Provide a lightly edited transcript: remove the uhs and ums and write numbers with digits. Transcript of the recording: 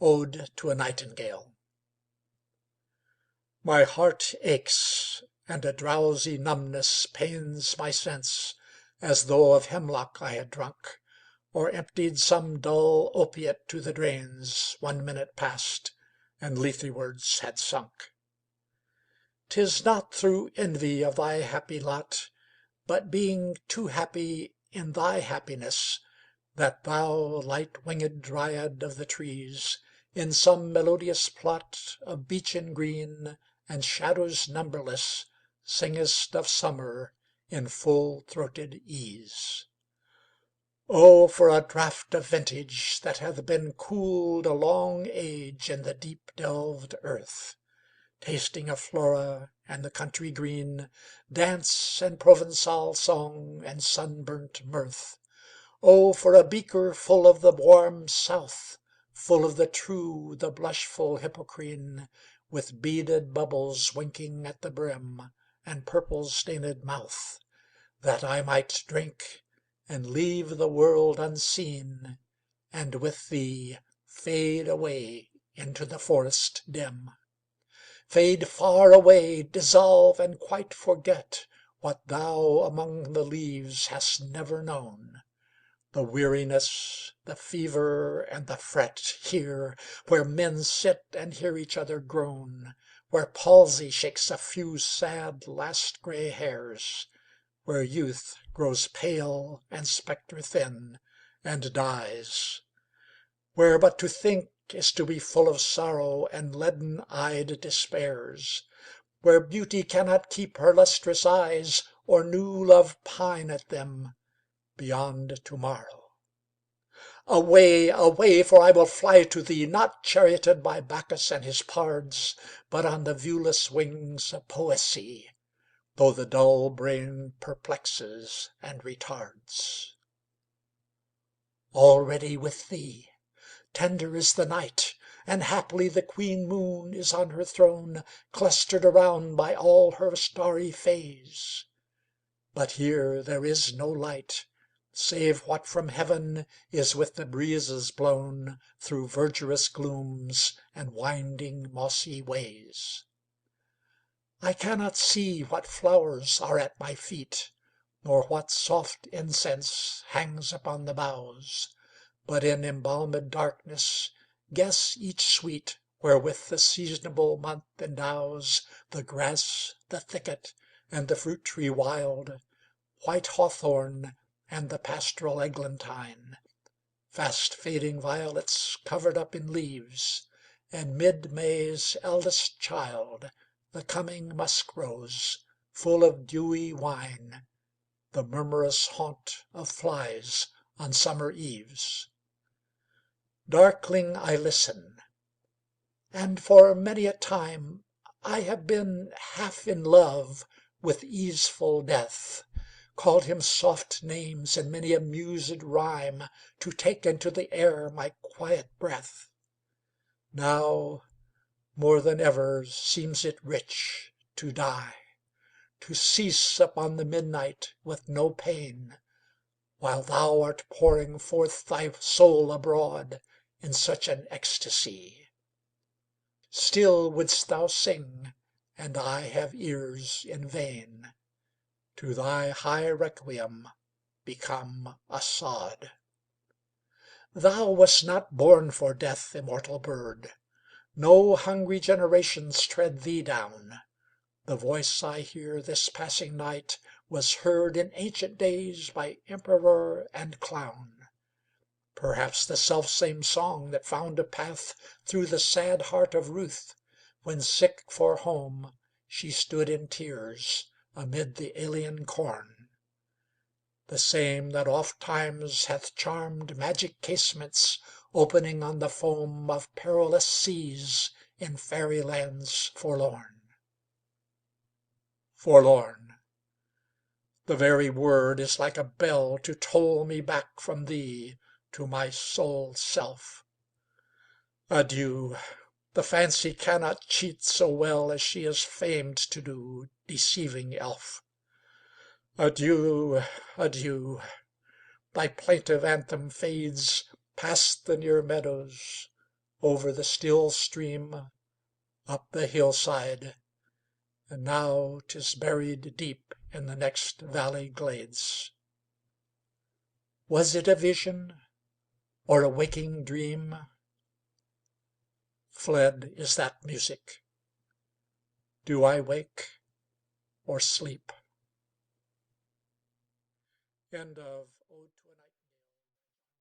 Ode to a Nightingale. My heart aches, and a drowsy numbness pains my sense, as though of hemlock I had drunk, or emptied some dull opiate to the drains 1 minute past, and lethywards had sunk. 'Tis not through envy of thy happy lot, but being too happy in thy happiness, that thou, light-winged dryad of the trees, in some melodious plot of beechen green and shadows numberless, singest of summer in full-throated ease. Oh, for a draught of vintage that hath been cooled a long age in the deep-delved earth, tasting of Flora and the country green, dance and Provençal song and sunburnt mirth! Oh, for a beaker full of the warm South, full of the true, the blushful Hippocrene, with beaded bubbles winking at the brim, and purple-stained mouth, that I might drink, and leave the world unseen, and with thee fade away into the forest dim. Fade far away, dissolve, and quite forget what thou among the leaves hast never known. The weariness, the fever, and the fret here, where men sit and hear each other groan, where palsy shakes a few sad last gray hairs, where youth grows pale and spectre thin, and dies, where but to think is to be full of sorrow and leaden-eyed despairs, where beauty cannot keep her lustrous eyes, or new love pine at them beyond to-morrow. Away, away, for I will fly to thee, not charioted by Bacchus and his pards, but on the viewless wings of poesy, though the dull brain perplexes and retards. Already with thee, tender is the night, and haply the queen moon is on her throne, clustered around by all her starry fays. But here there is no light, save what from heaven is with the breezes blown through verdurous glooms and winding mossy ways. I cannot see what flowers are at my feet, nor what soft incense hangs upon the boughs, but in embalmed darkness guess each sweet wherewith the seasonable month endows the grass, the thicket, and the fruit tree wild, white hawthorn and the pastoral eglantine, fast fading violets covered up in leaves, and mid-May's eldest child, the coming musk rose, full of dewy wine, the murmurous haunt of flies on summer eves. Darkling I listen, and for many a time I have been half in love with easeful death, called him soft names in many a mused rhyme, to take into the air my quiet breath. Now more than ever seems it rich to die, to cease upon the midnight with no pain, while thou art pouring forth thy soul abroad in such an ecstasy. Still wouldst thou sing, and I have ears in vain, to thy high requiem become a sod. Thou wast not born for death, immortal bird. No hungry generations tread thee down. The voice I hear this passing night was heard in ancient days by emperor and clown. Perhaps the selfsame song that found a path through the sad heart of Ruth, when sick for home she stood in tears amid the alien corn. The same that ofttimes hath charmed magic casements opening on the foam of perilous seas in fairy lands forlorn. Forlorn! The very word is like a bell to toll me back from thee to my sole self. Adieu! The fancy cannot cheat so well as she is famed to do, deceiving elf. Adieu! Adieu! Thy plaintive anthem fades past the near meadows. over the still stream, up the hillside, and now 'tis buried deep in the next valley glades. Was it a vision, or a waking dream? Fled is that music. Do I wake or sleep? End of Ode